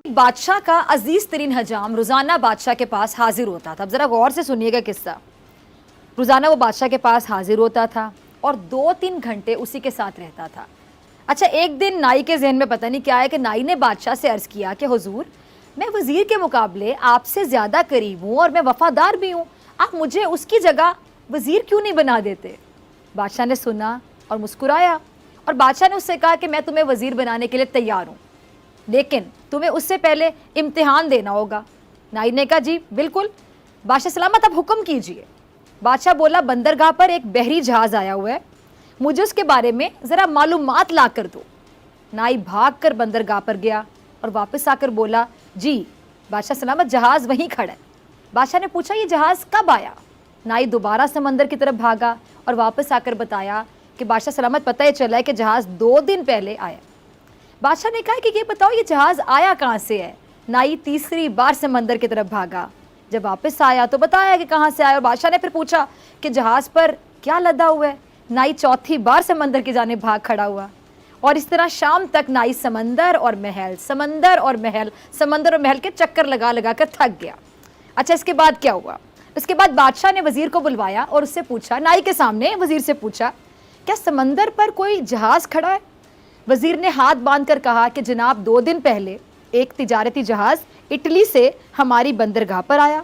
बादशाह का अजीज तरीन हजाम रोजाना बादशाह के पास हाजिर होता था। अब जरा गौर से सुनिएगा किस्सा। रोजाना वो बादशाह के पास हाजिर होता था और 2-3 घंटे उसी के साथ रहता था। अच्छा, एक दिन नाई के जहन में पता नहीं क्या है कि नाई ने बादशाह से अर्ज किया कि हुजूर, मैं वजीर के मुकाबले आपसे ज़्यादा करीब हूँ और मैं वफादार भी हूँ, आप मुझे उसकी जगह वजीर क्यों नहीं बना देते। बादशाह ने सुना और मुस्कुराया और बादशाह ने उससे कहा कि मैं तुम्हें वजीर बनाने के लिए तैयार हूँ, लेकिन तुम्हें उससे पहले इम्तिहान देना होगा। नाई ने कहा जी बिल्कुल बादशाह सलामत, आप हुक्म कीजिए। बादशाह बोला बंदरगाह पर एक बहरी जहाज़ आया हुआ है, मुझे उसके बारे में ज़रा मालूमात ला कर दो। नाई भाग कर बंदरगाह पर गया और वापस आकर बोला जी बादशाह सलामत, जहाज़ वहीं खड़ा है। बादशाह ने पूछा ये जहाज़ कब आया। नाई दोबारा समंदर की तरफ भागा और वापस आकर बताया कि बादशाह सलामत, पता ही चला है कि जहाज़ 2 दिन पहले आया। बादशाह ने कहा कि ये बताओ ये जहाज़ आया कहाँ से है। नाई तीसरी बार समंदर की तरफ भागा, जब वापस आया तो बताया कि कहाँ से आया। और बादशाह ने फिर पूछा कि जहाज़ पर क्या लदा हुआ है। नाई चौथी बार समंदर की जानिब भाग खड़ा हुआ और इस तरह शाम तक नाई समंदर और महल, समंदर और महल, समंदर और महल के चक्कर लगा लगा कर थक गया। अच्छा, इसके बाद क्या हुआ? इसके बाद बादशाह ने वज़ीर को बुलवाया और उससे पूछा, नाई के सामने वज़ीर से पूछा, क्या समंदर पर कोई जहाज़ खड़ा है? वज़ीर ने हाथ बांध कर कहा कि जनाब 2 दिन पहले एक तिजारती जहाज़ इटली से हमारी बंदरगाह पर आया,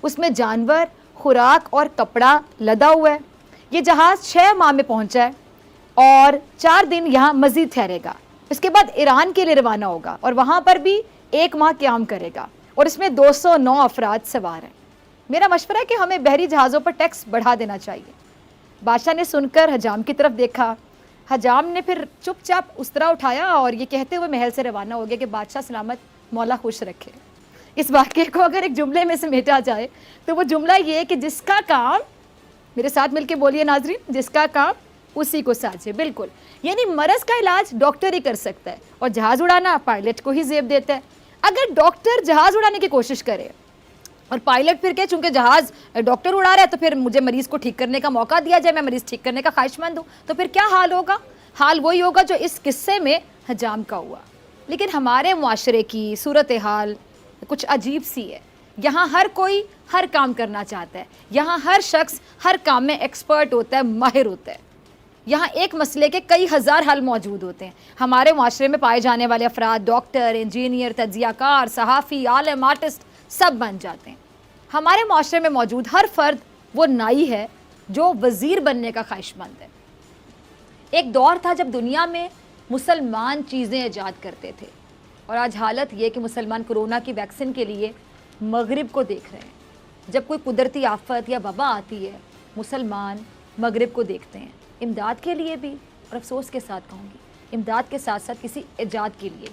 उसमें जानवर, खुराक और कपड़ा लदा हुआ है। ये जहाज़ 6 माह में पहुंचा है और 4 दिन यहाँ मज़ीद ठहरेगा। इसके बाद ईरान के लिए रवाना होगा और वहाँ पर भी 1 माह क़याम करेगा और इसमें 209 अफराद सवार हैं। मेरा मशवरा है कि हमें बहरी जहाज़ों पर टैक्स बढ़ा देना चाहिए। बादशाह ने सुनकर हजाम की तरफ देखा। हजाम ने फिर चुपचाप उस्तरा उठाया और ये कहते हुए महल से रवाना हो गया कि बादशाह सलामत, मौला खुश रखे। इस वाक़े को अगर एक जुमले में समेटा जाए तो वो जुमला ये है कि जिसका काम, मेरे साथ मिलके बोलिए नाजरीन, जिसका काम उसी को साझे। बिल्कुल, यानी मरज़ का इलाज डॉक्टर ही कर सकता है और जहाज़ उड़ाना पायलट को ही ज़ेब देता है। अगर डॉक्टर जहाज़ उड़ाने की कोशिश करे और पायलट फिर क्या, चूंकि जहाज़ डॉक्टर उड़ा रहा है तो फिर मुझे मरीज़ को ठीक करने का मौका दिया जाए, मैं मरीज़ ठीक करने का ख्वाहिशमंद हूँ, तो फिर क्या हाल होगा? हाल वही होगा जो इस किस्से में हजाम का हुआ। लेकिन हमारे मुआशरे की सूरत हाल कुछ अजीब सी है। यहाँ हर कोई हर काम करना चाहता है, यहाँ हर शख्स हर काम में एक्सपर्ट होता है, माहिर होता है। यहाँ एक मसले के कई हज़ार हल मौजूद होते हैं। हमारे मुआशरे में पाए जाने वाले अफराद डॉक्टर, इंजीनियर, तज्ज़ियाकार, सहाफ़ी, आलिम, आर्टिस्ट सब बन जाते हैं। हमारे मुआशरे में मौजूद हर फर्द वो नाई है जो वज़ीर बनने का ख्वाहिशमंद है। एक दौर था जब दुनिया में मुसलमान चीज़ें ईजाद करते थे और आज हालत ये कि मुसलमान कोरोना की वैक्सीन के लिए मगरिब को देख रहे हैं। जब कोई कुदरती आफत या वबा आती है, मुसलमान मगरिब को देखते हैं, इमदाद के लिए भी, और अफसोस के साथ कहूँगी इमदाद के साथ साथ किसी ईजाद के लिए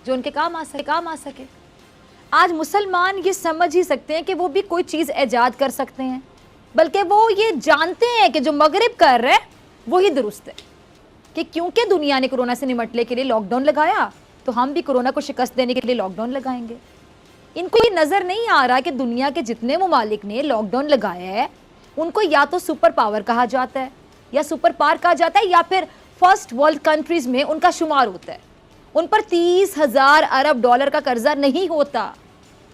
जो उनके काम आ सके। आज मुसलमान ये समझ ही सकते हैं कि वो भी कोई चीज़ ईजाद कर सकते हैं, बल्कि वो ये जानते हैं कि जो मगरिब कर रहे हैं वही दुरुस्त है। कि क्योंकि दुनिया ने कोरोना से निपटने के लिए लॉकडाउन लगाया तो हम भी कोरोना को शिकस्त देने के लिए लॉकडाउन लगाएंगे। इनको ये नज़र नहीं आ रहा कि दुनिया के जितने ममालिक ने लॉकडाउन लगाया है उनको या तो सुपर पावर कहा जाता है या सुपर पावर कहा जाता है या फिर फर्स्ट वर्ल्ड कंट्रीज़ में उनका शुमार होता है। उन पर 30,000 अरब डॉलर का कर्जा नहीं होता,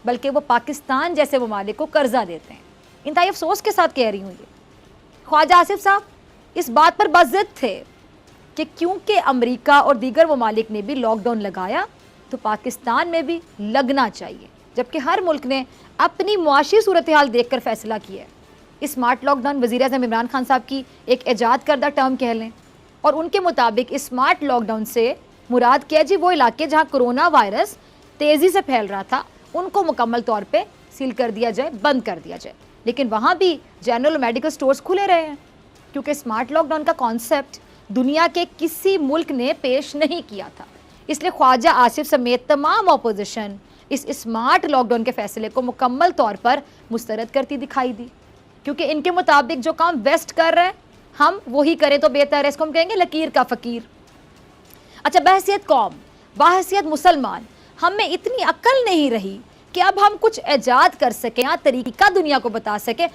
बल्कि वो पाकिस्तान जैसे ममालिक को कर्जा देते हैं। इंतहाई अफसोस के साथ कह रही हूँ ये। ख्वाजा आसिफ साहब इस बात पर बाज़िद थे कि क्योंकि अमेरिका और दीगर ममालिक ने भी लॉकडाउन लगाया तो पाकिस्तान में भी लगना चाहिए, जबकि हर मुल्क ने अपनी मुआशी सूरत हाल देख कर फैसला किया है। स्मार्ट लॉकडाउन वज़ीर-ए-आज़म इमरान खान साहब की एक ईजाद करदा टर्म कह लें, और उनके मुताबिक स्मार्ट लॉकडाउन से मुराद क्या जी, वो इलाके जहाँ कोरोना वायरस तेज़ी से फैल रहा था उनको मुकम्मल तौर पे सील कर दिया जाए, बंद कर दिया जाए। लेकिन वहाँ भी जनरल मेडिकल स्टोर्स खुले रहे हैं, क्योंकि स्मार्ट लॉकडाउन का कॉन्सेप्ट दुनिया के किसी मुल्क ने पेश नहीं किया था। इसलिए ख्वाजा आसिफ समेत तमाम अपोजिशन इस स्मार्ट लॉकडाउन के फैसले को मुकम्मल तौर पर मुस्तरद करती दिखाई दी, क्योंकि इनके मुताबिक जो काम वेस्ट कर रहे हैं हम वही करें तो बेहतर है। इसको हम कहेंगे लकीर का फ़कीर। अच्छा, बहैसियत कौम, बाहैसियत मुसलमान, हम में इतनी अक्ल नहीं रही कि अब हम कुछ ईजाद कर सकें या तरीका दुनिया को बता सकें